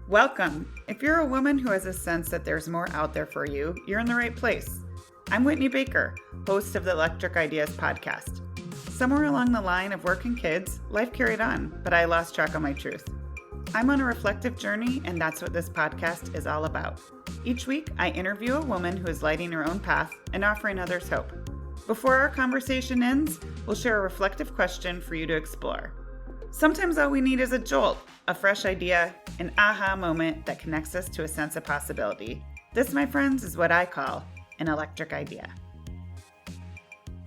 Welcome. If you're a woman who has a sense that there's more out there for you, you're in the right place. I'm Whitney Baker, host of the Electric Ideas podcast. Somewhere along the line of work and kids, life carried on, but I lost track of my truth. I'm on a reflective journey, and that's what this podcast is all about. Each week, I interview a woman who is lighting her own path and offering others hope. Before our conversation ends, we'll share a reflective question for you to explore. Sometimes all we need is a jolt, a fresh idea, an aha moment that connects us to a sense of possibility. This, my friends, is what I call an electric idea.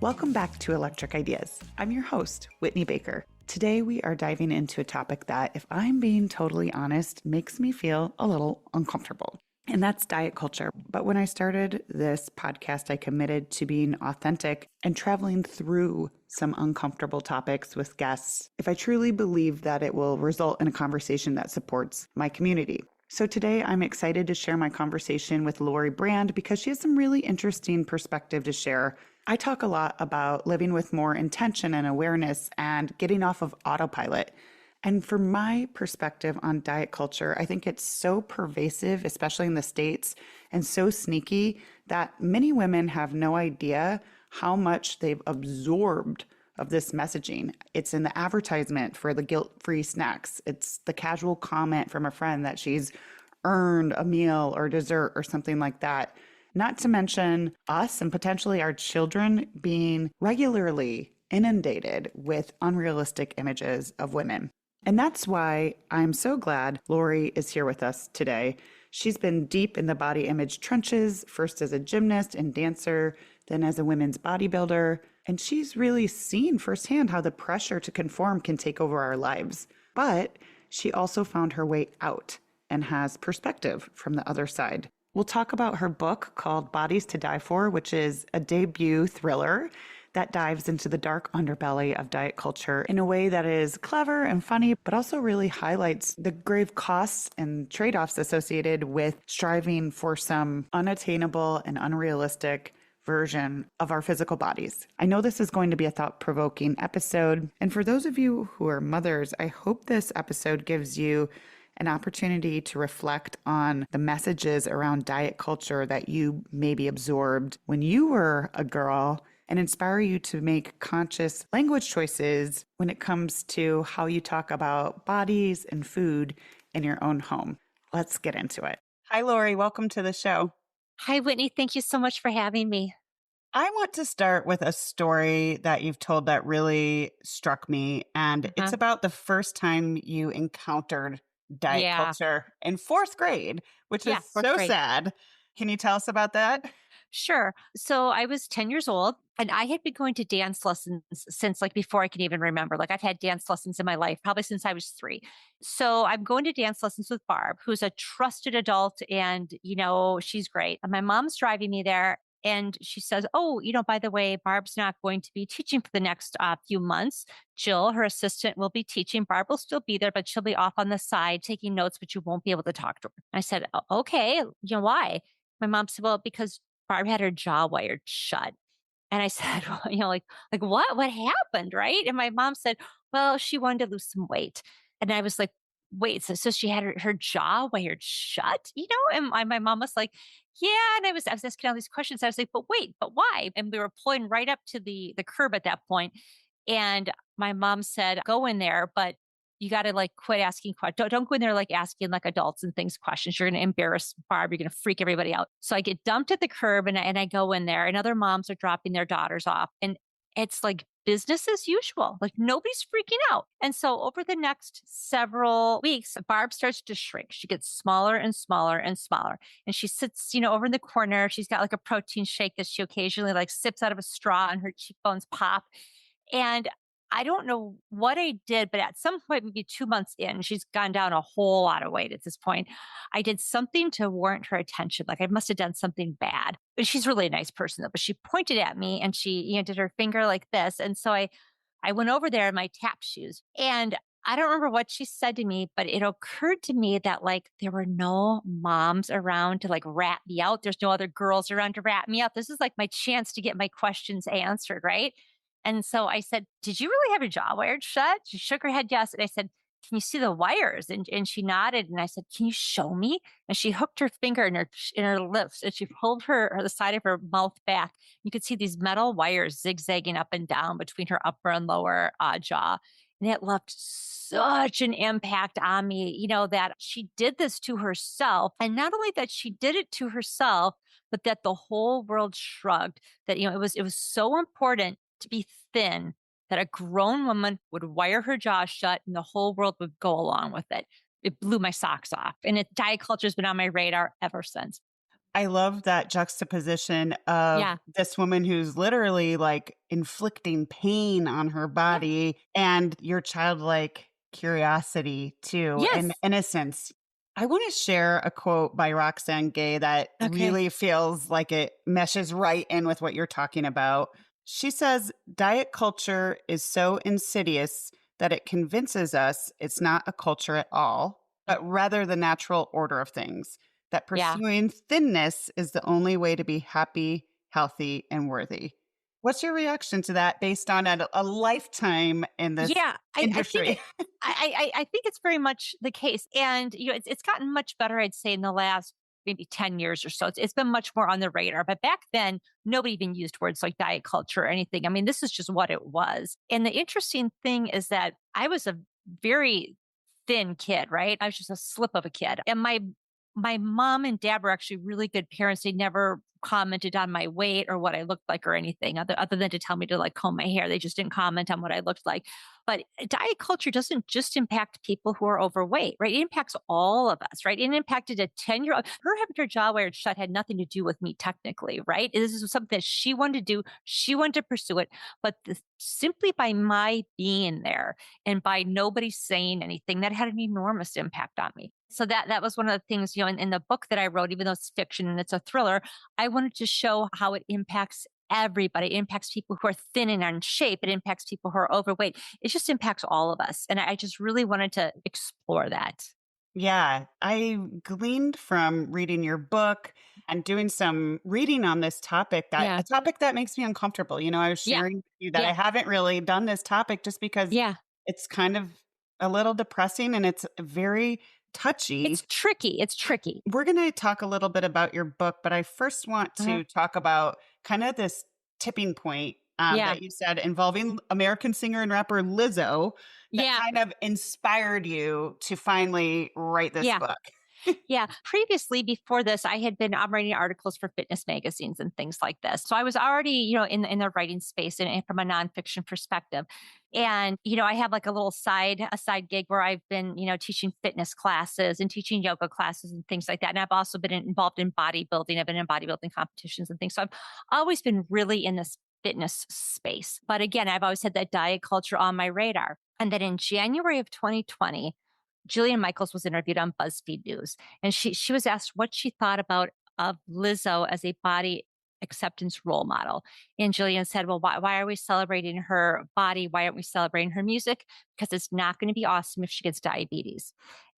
Welcome back to Electric Ideas. I'm your host, Whitney Baker. Today we are diving into a topic that, if I'm being totally honest, makes me feel a little uncomfortable. And that's diet culture. But when I started this podcast, I committed to being authentic and traveling through some uncomfortable topics with guests if I truly believe that it will result in a conversation that supports my community. So today I'm excited to share my conversation with Lori Brand because she has some really interesting perspective to share. I talk a lot about living with more intention and awareness and getting off of autopilot. And from my perspective on diet culture, I think it's so pervasive, especially in the States, and so sneaky that many women have no idea how much they've absorbed of this messaging. It's in the advertisement for the guilt-free snacks. It's the casual comment from a friend that she's earned a meal or dessert or something like that. Not to mention us and potentially our children being regularly inundated with unrealistic images of women. And that's why I'm so glad Lori is here with us today. She's been deep in the body image trenches, first as a gymnast and dancer, then as a women's bodybuilder. And she's really seen firsthand how the pressure to conform can take over our lives. But she also found her way out and has perspective from the other side. We'll talk about her book called Bodies to Die For, which is a debut thriller that dives into the dark underbelly of diet culture in a way that is clever and funny, but also really highlights the grave costs and trade-offs associated with striving for some unattainable and unrealistic version of our physical bodies. I know this is going to be a thought-provoking episode, and for those of you who are mothers, I hope this episode gives you an opportunity to reflect on the messages around diet culture that you maybe absorbed when you were a girl and inspire you to make conscious language choices when it comes to how you talk about bodies and food in your own home. Let's get into it. Hi, Lori. Welcome to the show. Hi, Whitney. Thank you so much for having me. I want to start with a story that you've told that really struck me. And it's Uh-huh. about the first time you encountered diet Yeah. culture in fourth grade, which is Yeah. Fourth so grade. sad. Can you tell us about that? Sure. So I was 10 years old and I had been going to dance lessons since like before I can even remember. Like I've had dance lessons in my life, probably since I was 3. So I'm going to dance lessons with Barb, who's a trusted adult and, she's great. And my mom's driving me there. And she says, "Oh, by the way, Barb's not going to be teaching for the next few months. Jill, her assistant, will be teaching. Barb will still be there, but she'll be off on the side taking notes, but you won't be able to talk to her." I said, Okay, why?" My mom said, "Well, because Barb had her jaw wired shut." And I said, well, like what? What happened? Right. And my mom said, "Well, she wanted to lose some weight." And I was like, wait, so she had her jaw wired shut, And my mom was like, yeah. And I was asking all these questions. I was like, but wait, but why? And we were pulling right up to the curb at that point. And my mom said, "Go in there, but you got to like quit asking questions. Don't go in there like asking like adults and things questions. You're going to embarrass Barb. You're going to freak everybody out." So I get dumped at the curb and I go in there and other moms are dropping their daughters off. And it's like business as usual. Like nobody's freaking out. And so over the next several weeks, Barb starts to shrink. She gets smaller and smaller and smaller. And she sits, over in the corner. She's got like a protein shake that she occasionally like sips out of a straw and her cheekbones pop. And I don't know what I did, but at some point, maybe 2 months in, she's gone down a whole lot of weight at this point. I did something to warrant her attention. Like I must have done something bad. But she's really a nice person though. But she pointed at me and she, did her finger like this. And so I went over there in my tap shoes. And I don't remember what she said to me, but it occurred to me that like there were no moms around to like rat me out. There's no other girls around to rat me out. This is like my chance to get my questions answered, right? And so I said, "Did you really have your jaw wired shut?" She shook her head yes. And I said, can you see the wires? And she nodded, and I said, can you show me? And she hooked her finger in her lips, and she pulled the side of her mouth back. You could see these metal wires zigzagging up and down between her upper and lower jaw. And it left such an impact on me, that she did this to herself. And not only that she did it to herself, but that the whole world shrugged. That, it was so important to be thin that a grown woman would wire her jaw shut and the whole world would go along with it. It blew my socks off. And diet culture has been on my radar ever since. I love that juxtaposition of Yeah. this woman who's literally like inflicting pain on her Yeah. body and your childlike curiosity too and Yes. innocence. I want to share a quote by Roxane Gay that Okay. really feels like it meshes right in with what you're talking about. She says, diet culture is so insidious that it convinces us it's not a culture at all, but rather the natural order of things, that Yeah. pursuing thinness is the only way to be happy, healthy, and worthy. What's your reaction to that based on a lifetime in this Yeah, I think industry? I think it's very much the case, and it's gotten much better. I'd say in the last maybe 10 years or so, it's been much more on the radar. But back then, nobody even used words like diet culture or anything. I mean, this is just what it was. And the interesting thing is that I was a very thin kid, right? I was just a slip of a kid, and my mom and dad were actually really good parents. They never commented on my weight or what I looked like or anything other than to tell me to like comb my hair. They just didn't comment on what I looked like. But diet culture doesn't just impact people who are overweight, right? It impacts all of us, right? It impacted a 10-year-old. Her having her jaw wired shut had nothing to do with me technically, right? This is something that she wanted to do. She wanted to pursue it. But simply by my being there and by nobody saying anything, that had an enormous impact on me. So that was one of the things, in the book that I wrote, even though it's fiction and it's a thriller, I wanted to show how it impacts everybody. It impacts people who are thin and in shape. It impacts people who are overweight. It just impacts all of us. And I just really wanted to explore that. Yeah, I gleaned from reading your book and doing some reading on this topic, that a Yeah. topic that makes me uncomfortable. I was Yeah. sharing with you that I Yeah. haven't really done this topic just because Yeah. it's kind of a little depressing and it's very touchy. It's tricky. It's tricky. We're going to talk a little bit about your book, but I first want Uh-huh. to talk about kind of this tipping point Yeah. that you said involving American singer and rapper Lizzo that Yeah. kind of inspired you to finally write this Yeah. book. Yeah. Previously, before this, I had been writing articles for fitness magazines and things like this. So I was already, in the writing space and from a nonfiction perspective. And, I have like a side gig where I've been, teaching fitness classes and teaching yoga classes and things like that. And I've also been involved in bodybuilding. I've been in bodybuilding competitions and things. So I've always been really in this fitness space. But again, I've always had that diet culture on my radar. And then in January of 2020, Jillian Michaels was interviewed on BuzzFeed News, and she was asked what she thought about of Lizzo as a body acceptance role model. And Jillian said, "Well, why are we celebrating her body? Why aren't we celebrating her music? Because it's not going to be awesome if she gets diabetes."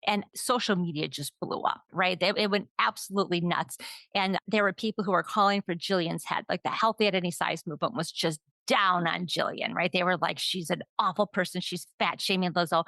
And social media just blew up, right? It went absolutely nuts. And there were people who were calling for Jillian's head, like the healthy at any size movement was just down on Jillian, right? They were like, she's an awful person. She's fat shaming Lizzo.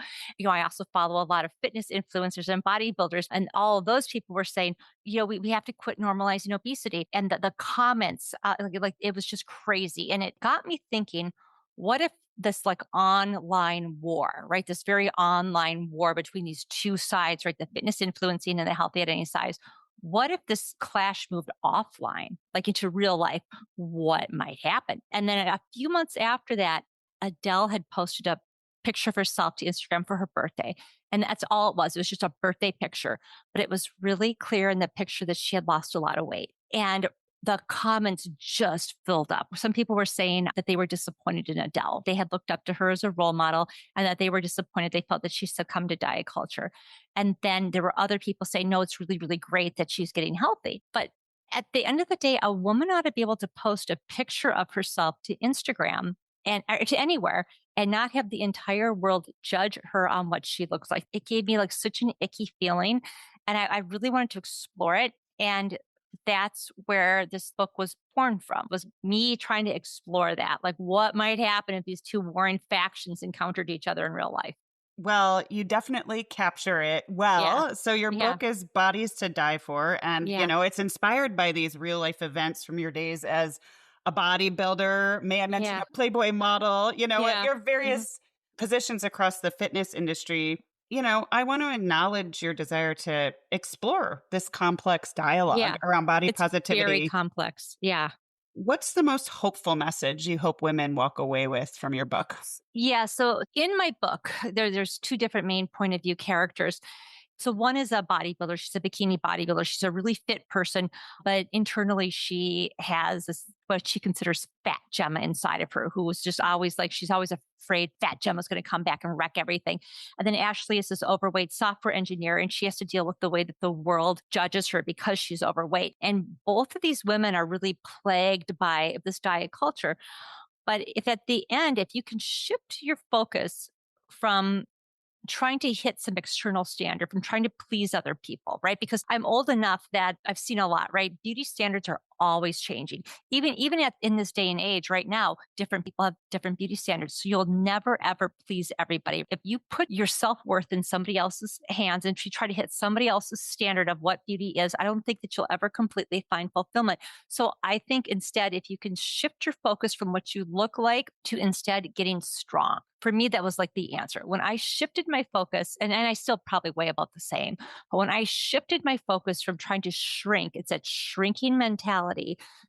I also follow a lot of fitness influencers and bodybuilders, and all of those people were saying, we have to quit normalizing obesity. And the comments, like it was just crazy. And it got me thinking, what if this like online war, right? This very online war between these two sides, right? The fitness influencing and the healthy at any size. What if this clash moved offline, like into real life? What might happen? And then a few months after that, Adele had posted a picture of herself to Instagram for her birthday. And that's all it was. It was just a birthday picture, but it was really clear in the picture that she had lost a lot of weight. And the comments just filled up. Some people were saying that they were disappointed in Adele. They had looked up to her as a role model and that they were disappointed. They felt that she succumbed to diet culture. And then there were other people saying, no, it's really, really great that she's getting healthy. But at the end of the day, a woman ought to be able to post a picture of herself to Instagram and or to anywhere and not have the entire world judge her on what she looks like. It gave me like such an icky feeling. And I really wanted to explore it. And that's where this book was born from, was me trying to explore that. Like what might happen if these two warring factions encountered each other in real life. Well, you definitely capture it Yeah. well. So your Yeah. book is Bodies to Die For, and Yeah. it's inspired by these real life events from your days as a bodybuilder. May I mention Yeah. a Playboy model? Yeah. Your Mhm. various positions across the fitness industry. I want to acknowledge your desire to explore this complex dialogue Yeah. around body It's very positivity. complex. Yeah. What's the most hopeful message you hope women walk away with from your book? Yeah. So in my book, there's two different main point of view characters. So one is a bodybuilder. She's a bikini bodybuilder. She's a really fit person, but internally she has this what she considers fat Gemma inside of her, who was just always like she's always afraid fat Gemma's going to come back and wreck everything. And then Ashley is this overweight software engineer, and she has to deal with the way that the world judges her because she's overweight. And both of these women are really plagued by this diet culture. But if at the end, if you can shift your focus from trying to hit some external standard, from trying to please other people, right? Because I'm old enough that I've seen a lot, right? Beauty standards are always changing. Even in this day and age, right now, different people have different beauty standards. So you'll never ever please everybody. If you put your self-worth in somebody else's hands and you try to hit somebody else's standard of what beauty is, I don't think that you'll ever completely find fulfillment. So I think instead, if you can shift your focus from what you look like to instead getting strong, for me, that was like the answer. When I shifted my focus, and I still probably weigh about the same, but when I shifted my focus from trying to shrink, it's that shrinking mentality,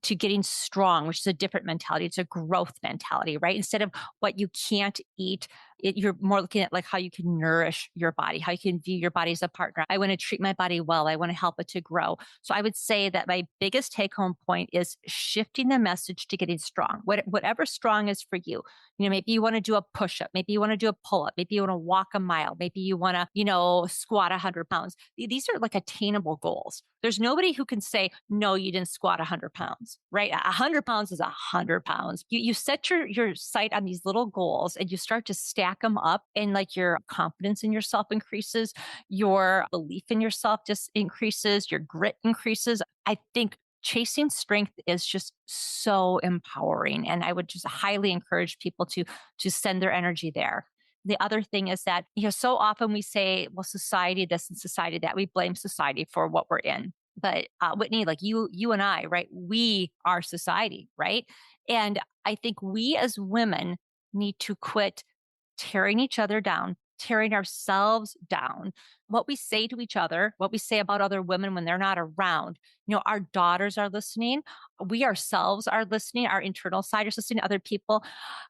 to getting strong, which is a different mentality. It's a growth mentality, right? Instead of what you can't eat, you're more looking at like how you can nourish your body, how you can view your body as a partner. I want to treat my body well. I want to help it to grow. So I would say that my biggest take home point is shifting the message to getting strong. Whatever strong is for you. Maybe you want to do a push up. Maybe you want to do a pull up. Maybe you want to walk a mile. Maybe you want to, squat 100 pounds. These are like attainable goals. There's nobody who can say, no, you didn't squat 100 pounds, right? 100 pounds is 100 pounds. You set your sight on these little goals and you start to stack them up, and like your confidence in yourself increases, your belief in yourself just increases, your grit increases. I think chasing strength is just so empowering, and I would just highly encourage people to send their energy there. The other thing is that, so often we say, well, society this and society that. We blame society for what we're in. But Whitney, like you and I, right? We are society, right? And I think we as women need to quit tearing each other down, tearing ourselves down. What we say to each other, what we say about other women when they're not around. Our daughters are listening. We ourselves are listening. Our internal side is listening to other people.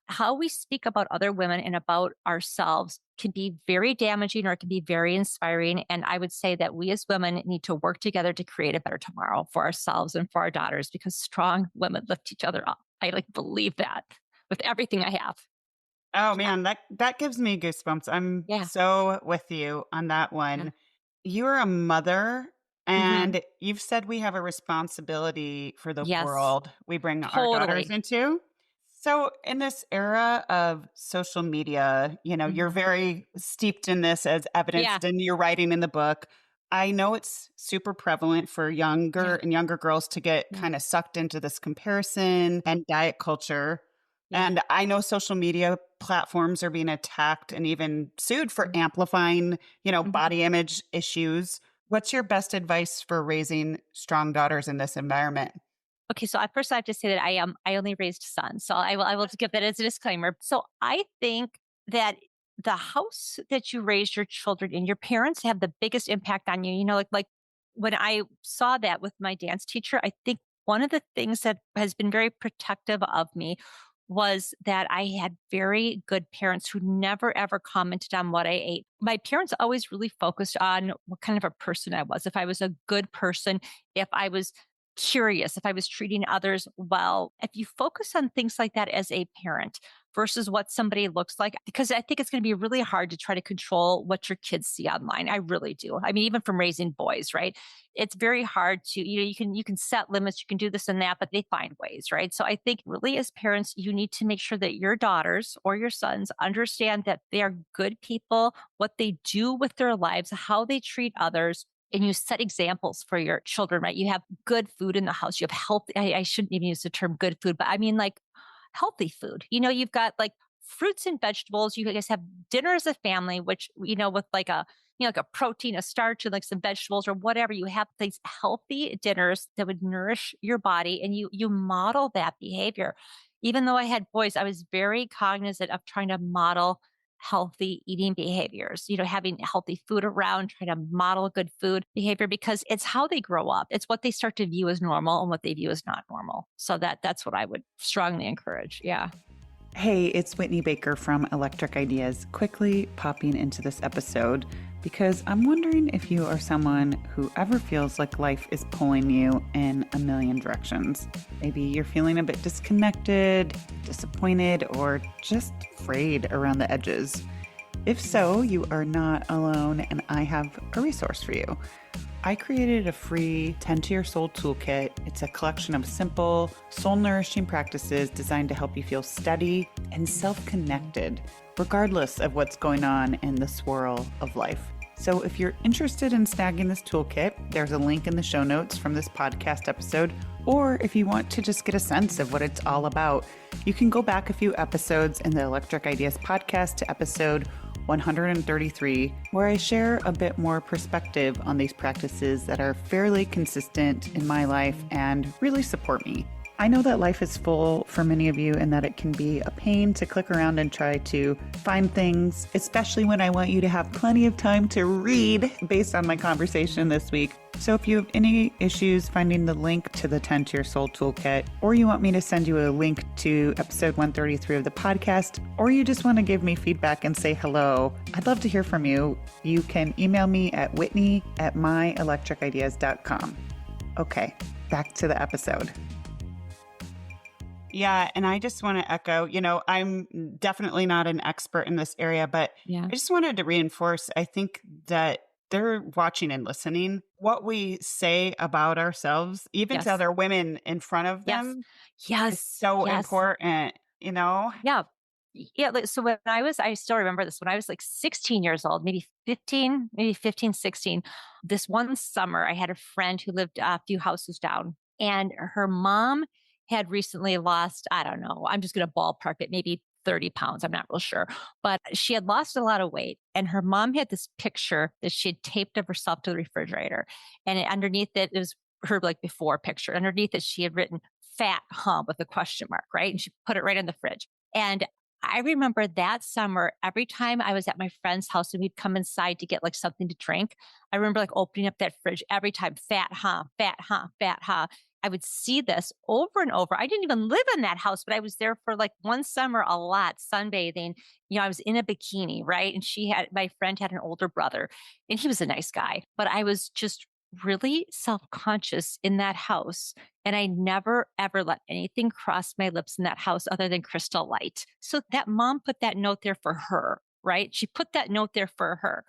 How we speak about other women and about ourselves can be very damaging, or it can be very inspiring. And I would say that we as women need to work together to create a better tomorrow for ourselves and for our daughters, because strong women lift each other up. I like believe that with everything I have. Oh Yeah. man, that gives me goosebumps. I'm Yeah. so with you on that Yeah. one. You're a mother, Mhm. and you've said we have a responsibility for the Yes, world we bring our daughters totally. into. So, in this era of social media, you're Mhm. very steeped in this as Yeah, evidenced in your writing in the book. I know it's super prevalent for younger yeah, and younger girls to get yeah, kind of sucked into this comparison and diet culture. yeah. And I know social media platforms are being attacked and even sued for Mhm, amplifying, mhm. body image issues. What's your best advice for raising strong daughters in this environment? Okay, so at first I have to say that I only raised sons, so I will give that as a disclaimer. So I think that the house that you raised your children in, your parents have the biggest impact on you. Like when I saw that with my dance teacher, I think one of the things that has been very protective of me was that I had very good parents who never ever commented on what I ate. My parents always really focused on what kind of a person I was. If I was a good person, if I was curious, if I was treating others well. If you focus on things like that as a parent versus what somebody looks like, because I think it's going to be really hard to try to control what your kids see online. I really do. I mean, even from raising boys, right? It's very hard to, you can set limits, you can do this and that, but they find ways, right? So I think really as parents, you need to make sure that your daughters or your sons understand that they are good people, what they do with their lives, how they treat others, and you set examples for your children, right? You have good food in the house. You have healthy, I shouldn't even use the term good food, but I mean like healthy food. You've got like fruits and vegetables. You guys have dinner as a family, which, with like like a protein, a starch, and like some vegetables or whatever. You have these healthy dinners that would nourish your body, and you model that behavior. Even though I had boys, I was very cognizant of trying to model healthy eating behaviors, having healthy food around, trying to model good food behavior because it's how they grow up. It's what they start to view as normal and what they view as not normal. So that's what I would strongly encourage. Yeah. Hey, it's Whitney Baker from Electric Ideas, quickly popping into this episode because I'm wondering if you are someone who ever feels like life is pulling you in a million directions. Maybe you're feeling a bit disconnected, disappointed, or just frayed around the edges. If so, you are not alone, and I have a resource for you. I created a free 10 to Your Soul toolkit. It's a collection of simple, soul-nourishing practices designed to help you feel steady and self-connected, regardless of what's going on in the swirl of life. So if you're interested in snagging this toolkit, there's a link in the show notes from this podcast episode. Or if you want to just get a sense of what it's all about, you can go back a few episodes in the Electric Ideas podcast to episode 133, where I share a bit more perspective on these practices that are fairly consistent in my life and really support me. I know that life is full for many of you and that it can be a pain to click around and try to find things, especially when I want you to have plenty of time to read based on my conversation this week. So if you have any issues finding the link to the 10 to Your Soul toolkit, or you want me to send you a link to episode 133 of the podcast, or you just want to give me feedback and say hello, I'd love to hear from you. You can email me at whitney@myelectricideas.com. Okay, back to the episode. Yeah. And I just want to echo, I'm definitely not an expert in this area, but Yeah. I just wanted to reinforce, I think that they're watching and listening. What we say about ourselves, even to Yes. other women in front of Yes. them, is Yes. so Yes. important. Yeah. Yeah. So I still remember this when I was like 16 years old, maybe 15, 16. This one summer, I had a friend who lived a few houses down, and her mom had recently lost, I don't know, I'm just going to ballpark it, maybe 30 pounds. I'm not real sure. But she had lost a lot of weight. And her mom had this picture that she had taped of herself to the refrigerator. And underneath it was her like before picture. Underneath it, she had written fat hump with a question mark, right? And she put it right in the fridge. And I remember that summer, every time I was at my friend's house and we'd come inside to get like something to drink, I remember like opening up that fridge every time, fat huh, fat huh, fat huh. I would see this over and over. I didn't even live in that house, but I was there for like one summer a lot, sunbathing. I was in a bikini, right? And my friend had an older brother, and he was a nice guy, but I was just really self conscious in that house. And I never, ever let anything cross my lips in that house other than Crystal Light. So that mom put that note there for her, right? She put that note there for her.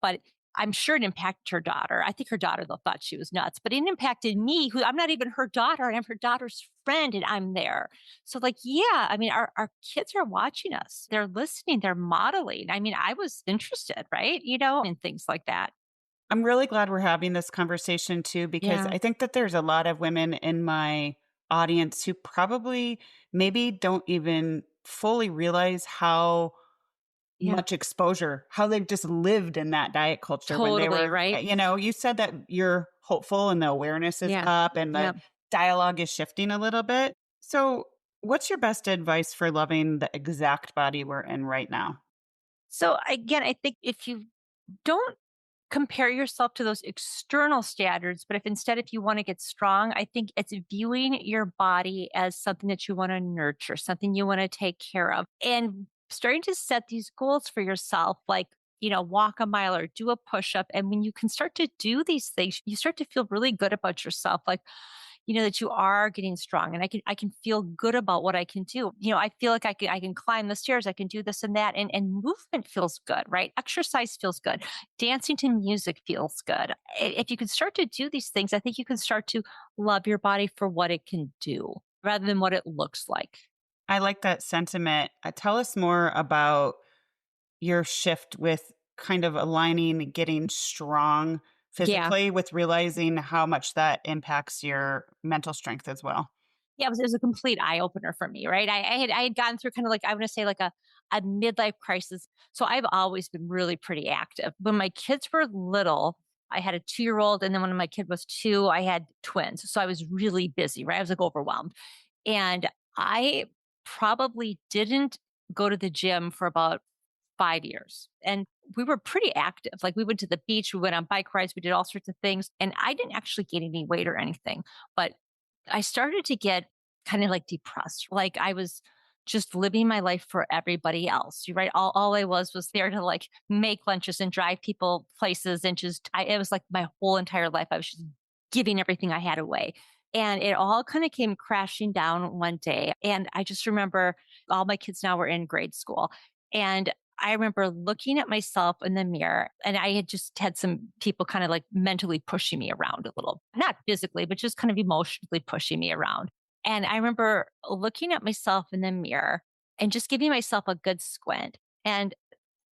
But I'm sure it impacted her daughter. I think her daughter, though, thought she was nuts, but it impacted me, who I'm not even her daughter. I'm her daughter's friend, and I'm there. So, like, yeah, I mean, our kids are watching us. They're listening. They're modeling. I mean, I was interested, right? And things like that. I'm really glad we're having this conversation too, because Yeah. I think that there's a lot of women in my audience who probably maybe don't even fully realize how Yeah. much exposure, how they've just lived in that diet culture when they Totally. were, Right. you said that you're hopeful and the awareness is Yeah. up and the Yeah. dialogue is shifting a little bit. So, what's your best advice for loving the exact body we're in right now? So, again, I think if you don't compare yourself to those external standards, but if you want to get strong, I think it's viewing your body as something that you want to nurture, something you want to take care of, and starting to set these goals for yourself, like, walk a mile or do a push up. And when you can start to do these things, you start to feel really good about yourself. Like, that you are getting strong, and I can feel good about what I can do. I feel like I can climb the stairs, I can do this and that. And movement feels good, right? Exercise feels good. Dancing to music feels good. If you can start to do these things, I think you can start to love your body for what it can do rather than what it looks like. I like that sentiment. Tell us more about your shift with kind of aligning getting strong Yeah. physically with realizing how much that impacts your mental strength as well. Yeah, it was a complete eye opener for me, right? I had gone through kind of like, I want to say like a midlife crisis. So I've always been really pretty active. When my kids were little, I had a 2-year old, and then when my kid was 2, I had twins. So I was really busy, right? I was like overwhelmed. And I probably didn't go to the gym for about 5 years. And we were pretty active. Like we went to the beach, we went on bike rides, we did all sorts of things. And I didn't actually gain any weight or anything, but I started to get kind of like depressed. Like I was just living my life for everybody else. You right. All I was there to like make lunches and drive people places and it was like my whole entire life. I was just giving everything I had away. And it all kind of came crashing down one day. And I just remember all my kids now were in grade school. And I remember looking at myself in the mirror, and I had just had some people kind of like mentally pushing me around a little, not physically, but just kind of emotionally pushing me around. And I remember looking at myself in the mirror and just giving myself a good squint. And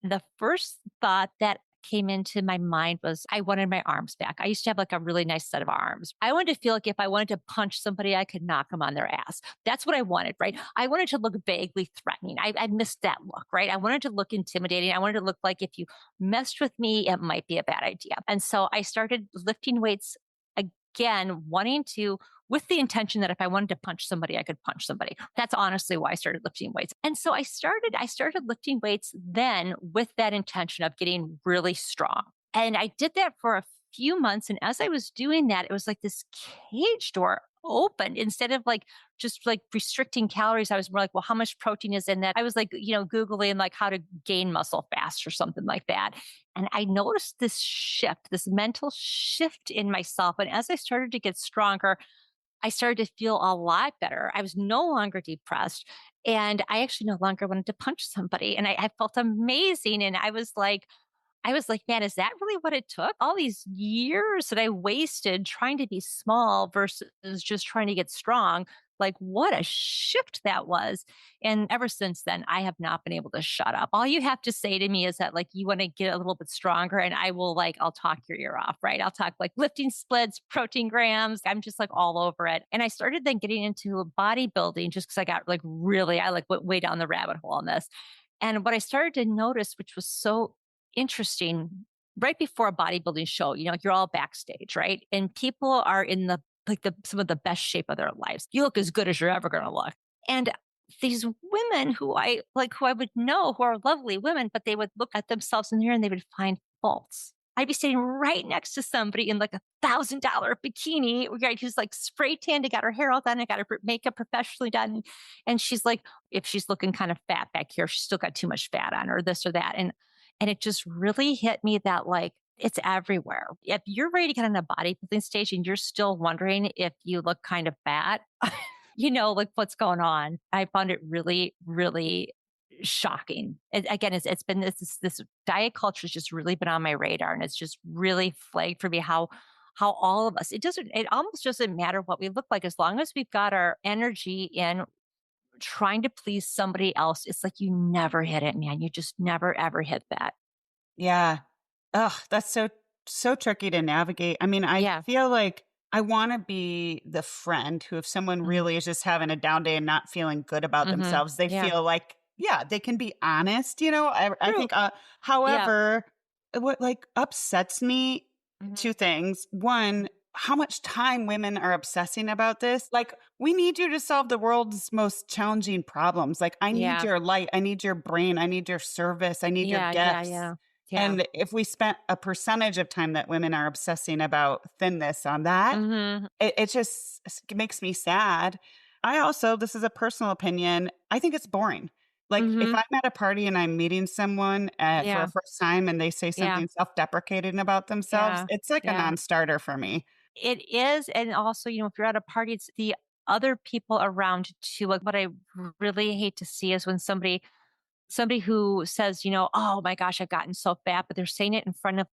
the first thought that came into my mind was I wanted my arms back. I used to have like a really nice set of arms. I wanted to feel like if I wanted to punch somebody, I could knock them on their ass. That's what I wanted, right? I wanted to look vaguely threatening. I missed that look, right? I wanted to look intimidating. I wanted to look like if you messed with me, it might be a bad idea. And so I started lifting weights again, wanting to with the intention that if I wanted to punch somebody, I could punch somebody. That's honestly why I started lifting weights. And so I started lifting weights then with that intention of getting really strong. And I did that for a few months. And as I was doing that, it was like this cage door opened instead of like just like restricting calories. I was more like, well, how much protein is in that? I was like, Googling like how to gain muscle fast or something like that. And I noticed this shift, this mental shift in myself. And as I started to get stronger, I started to feel a lot better. I was no longer depressed. And I actually no longer wanted to punch somebody. And I felt amazing. And I was like, man, is that really what it took? All these years that I wasted trying to be small versus just trying to get strong. Like, what a shift that was. And ever since then, I have not been able to shut up. All you have to say to me is that, like, you want to get a little bit stronger, and I'll talk your ear off, right? I'll talk like lifting splits, protein grams. I'm just like all over it. And I started then getting into bodybuilding just because I got like really, I like went way down the rabbit hole on this. And what I started to notice, which was so interesting, right before a bodybuilding show, you're all backstage, right? And people are in the like the some of the best shape of their lives. You look as good as you're ever going to look. And these women who I would know who are lovely women, but they would look at themselves in the mirror and they would find faults. I'd be sitting right next to somebody in like $1,000 bikini, right, who's like spray tanned, and got her hair all done, and got her makeup professionally done. And she's like, if she's looking kind of fat back here, she's still got too much fat on her, this or that. And it just really hit me that like it's everywhere. If you're ready to get on a bodybuilding stage and you're still wondering if you look kind of fat, like what's going on. I found it really, really shocking. Again, it's been this diet culture has just really been on my radar, and it's just really flagged for me how all of us it almost doesn't matter what we look like as long as we've got our energy in trying to please somebody else. It's like you never hit it, man. You just never ever hit that. Yeah. Ugh, that's so tricky to navigate. I mean, I Yeah. feel like I wanna be the friend who if someone Mhm. really is just having a down day and not feeling good about Mhm. themselves, they Yeah. feel like, yeah, they can be honest, I True. think, Yeah. however, what, like, upsets me, Mhm. 2 things. 1, how much time women are obsessing about this. Like, we need you to solve the world's most challenging problems. Like, I need Yeah. your light, I need your brain, I need your service, I need your Yeah. Yeah. gifts. Yeah. Yeah. And if we spent a percentage of time that women are obsessing about thinness on that, Mhm. it just makes me sad. I also, this is a personal opinion, I think it's boring. Like, if Mhm. I'm at a party and I'm meeting someone, for a Yeah. first time and they say Yeah. something self-deprecating about themselves, Yeah. it's like a Yeah. non-starter for me. It is, and also, if you're at a party, it's the other people around too. Like, what I really hate to see is when somebody who says, "Oh my gosh, I've gotten so fat," but they're saying it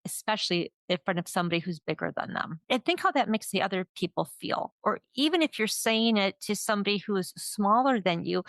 especially in front of somebody who's bigger than them. And think how that makes the other people feel. Or even if you're saying it to somebody who is smaller than you,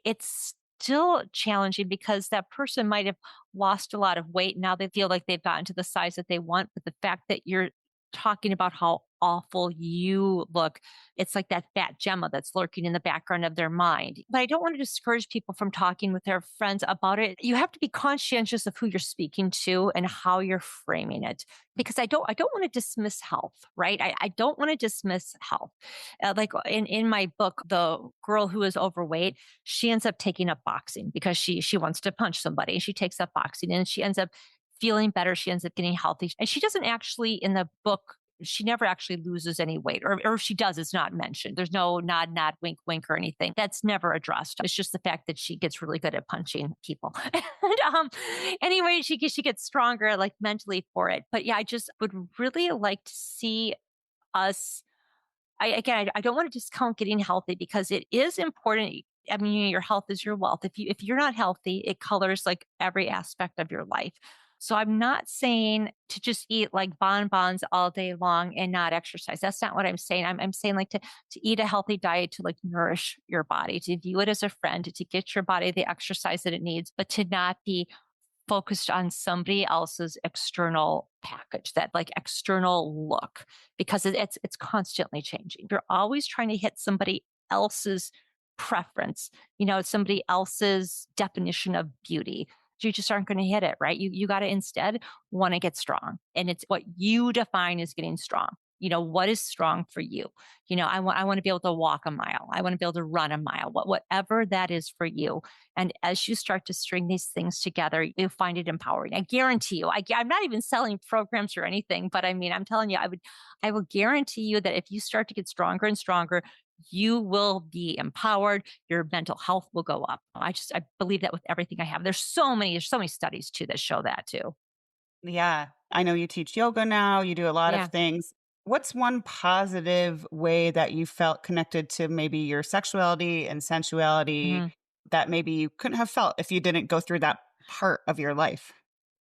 it's still challenging because that person might have lost a lot of weight. Now they feel like they've gotten to the size that they want. But the fact that you're talking about how awful you look. It's like that fat Gemma that's lurking in the background of their mind. But I don't want to discourage people from talking with their friends about it. You have to be conscientious of who you're speaking to and how you're framing it. Because I don't want to dismiss health, right? I don't want to dismiss health. Like in my book, the girl who is overweight, she ends up taking up boxing because she wants to punch somebody. She takes up boxing and she ends up feeling better. She ends up getting healthy. And she doesn't actually, in the book, she never actually loses any weight, or if she does, it's not mentioned. There's no nod, nod, wink, wink, or anything. That's never addressed. It's just the fact that she gets really good at punching people. Anyway, she gets stronger, like mentally for it. But yeah, I just would really like to see us. I don't want to discount getting healthy because it is important. I mean, your health is your wealth. If you're not healthy, it colors like every aspect of your life. So I'm not saying to just eat like bonbons all day long and not exercise. That's not what I'm saying. I'm saying like to eat a healthy diet to like nourish your body, to view it as a friend, to get your body the exercise that it needs, but to not be focused on somebody else's external package, that like external look, because it's constantly changing. You're always trying to hit somebody else's preference, somebody else's definition of beauty. You just aren't going to hit it, right? You got to instead want to get strong. And it's what you define as getting strong. What is strong for you? I want to be able to walk a mile. I want to be able to run a mile, whatever that is for you. And as you start to string these things together, you find it empowering. I guarantee you, I'm not even selling programs or anything, but I mean, I'm telling you, I will guarantee you that if you start to get stronger and stronger, you will be empowered. Your mental health will go up. I believe that with everything I have. There's so many studies too that show that too. Yeah. I know you teach yoga now, you do a lot of Yeah. things. What's one positive way that you felt connected to maybe your sexuality and sensuality Mhm. that maybe you couldn't have felt if you didn't go through that part of your life?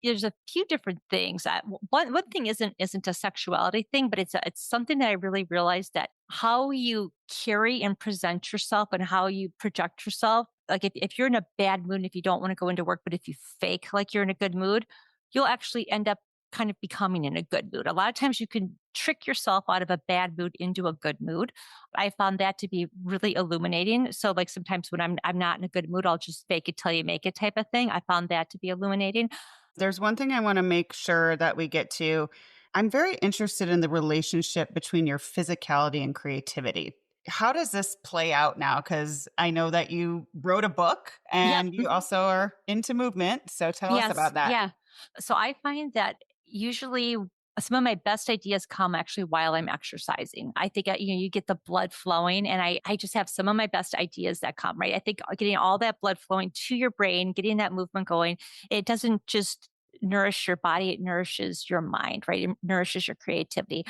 There's a few different things. One thing isn't a sexuality thing, but it's something that I really realized, that how you carry and present yourself and how you project yourself. Like if you're in a bad mood and if you don't want to go into work, but if you fake like you're in a good mood, you'll actually end up kind of becoming in a good mood. A lot of times you can trick yourself out of a bad mood into a good mood. I found that to be really illuminating. So like sometimes when I'm not in a good mood, I'll just fake it till you make it type of thing. I found that to be illuminating. There's one thing I want to make sure that we get to. I'm very interested in the relationship between your physicality and creativity. How does this play out now? Because I know that you wrote a book Yep. and you also are into movement. So tell us Yes. about that. Yeah. So I find that usually some of my best ideas come actually while I'm exercising. I think, you get the blood flowing, and I just have some of my best ideas that come, right? I think getting all that blood flowing to your brain, getting that movement going, it doesn't just nourish your body, it nourishes your mind, right? It nourishes your creativity.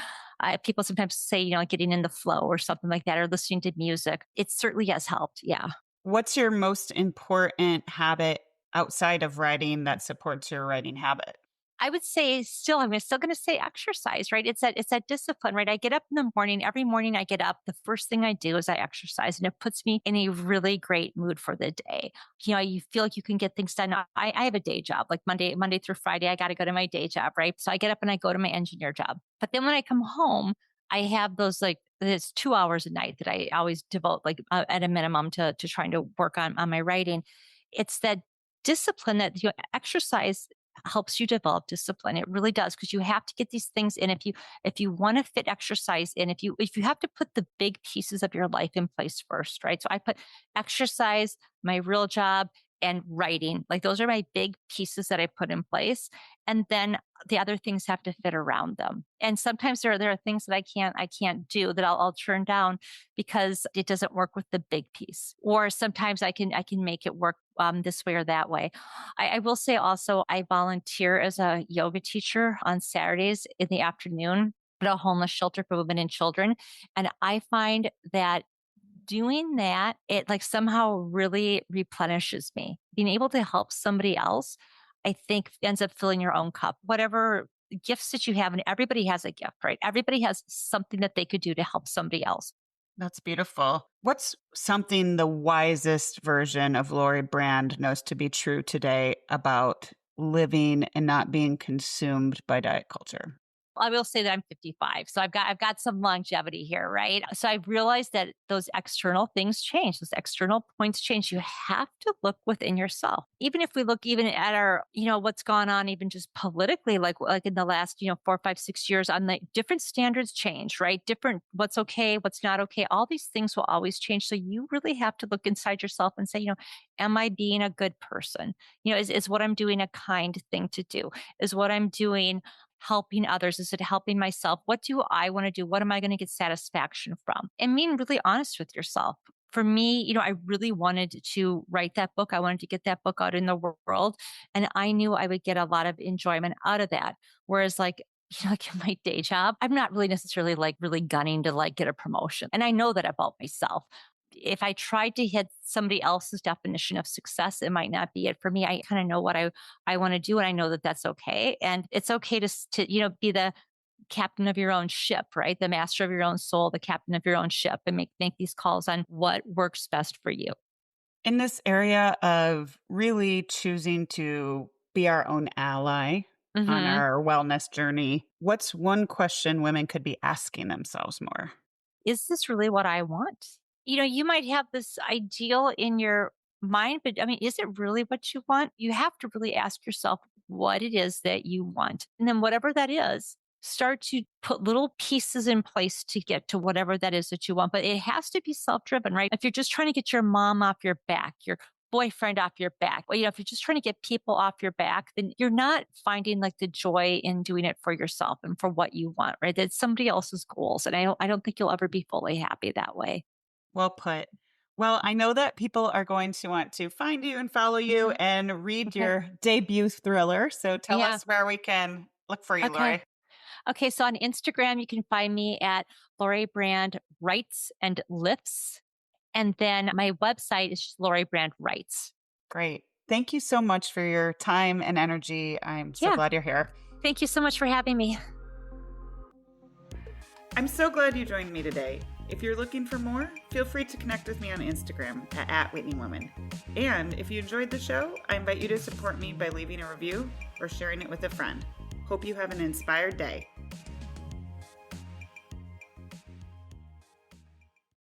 People sometimes say, getting in the flow or something like that, or listening to music. It certainly has helped. Yeah. What's your most important habit outside of writing that supports your writing habit? I would say still, I'm still going to say exercise, right? It's that discipline, right? I get up in the morning. Every morning I get up. The first thing I do is I exercise, and it puts me in a really great mood for the day. You feel like you can get things done. I have a day job, like Monday through Friday. I got to go to my day job, right? So I get up and I go to my engineer job. But then when I come home, I have those like it's 2 hours a night that I always devote, like at a minimum, to trying to work on my writing. It's that discipline that exercise helps you develop discipline. It really does, because you have to get these things in. If you want to fit exercise in, if you have to put the big pieces of your life in place first, right? So I put exercise, my real job, and writing. Like those are my big pieces that I put in place. And then the other things have to fit around them. And sometimes there are things that I can't do, that I'll turn down because it doesn't work with the big piece. Or sometimes I can make it work this way or that way. I will say also, I volunteer as a yoga teacher on Saturdays in the afternoon at a homeless shelter for women and children. And I find that doing that, it like somehow really replenishes me. Being able to help somebody else, I think, ends up filling your own cup. Whatever gifts that you have, and everybody has a gift, right? Everybody has something that they could do to help somebody else. That's beautiful. What's something the wisest version of Lori Brand knows to be true today about living and not being consumed by diet culture? I will say that I'm 55. So I've got some longevity here, right? So I've realized that those external things change, those external points change. You have to look within yourself. Even if we look even at our, what's gone on, even just politically, like in the last, 4, 5, 6 years, on the different standards change, right? Different what's okay, what's not okay. All these things will always change. So you really have to look inside yourself and say, am I being a good person? Is what I'm doing a kind thing to do? Is what I'm doing helping others? Is it helping myself? What do I want to do? What am I going to get satisfaction from? And being really honest with yourself. For me, I really wanted to write that book. I wanted to get that book out in the world. And I knew I would get a lot of enjoyment out of that. Whereas, like in my day job, I'm not really necessarily like really gunning to like get a promotion. And I know that about myself. If I tried to hit somebody else's definition of success, it might not be it for me. I kind of know what I want to do, and I know that that's okay. And it's okay to be the captain of your own ship, right? The master of your own soul, the captain of your own ship, and make these calls on what works best for you. In this area of really choosing to be our own ally on Hmm. our wellness journey, what's one question women could be asking themselves more? Is this really what I want? You might have this ideal in your mind, but I mean, is it really what you want? You have to really ask yourself what it is that you want. And then, whatever that is, start to put little pieces in place to get to whatever that is that you want. But it has to be self driven, right? If you're just trying to get your mom off your back, your boyfriend off your back, well, if you're just trying to get people off your back, then you're not finding like the joy in doing it for yourself and for what you want, right? That's somebody else's goals. And I don't think you'll ever be fully happy that way. Well put. Well, I know that people are going to want to find you and follow you Mhm. and read Okay. your debut thriller. So tell Yeah. us where we can look for you, Okay. Lori. Okay. So on Instagram, you can find me at Lori Brand Writes and Lifts. And then my website is just Lori Brand Writes. Great. Thank you so much for your time and energy. I'm so Yeah. glad you're here. Thank you so much for having me. I'm so glad you joined me today. If you're looking for more, feel free to connect with me on Instagram at @WhitneyWoman. And if you enjoyed the show, I invite you to support me by leaving a review or sharing it with a friend. Hope you have an inspired day.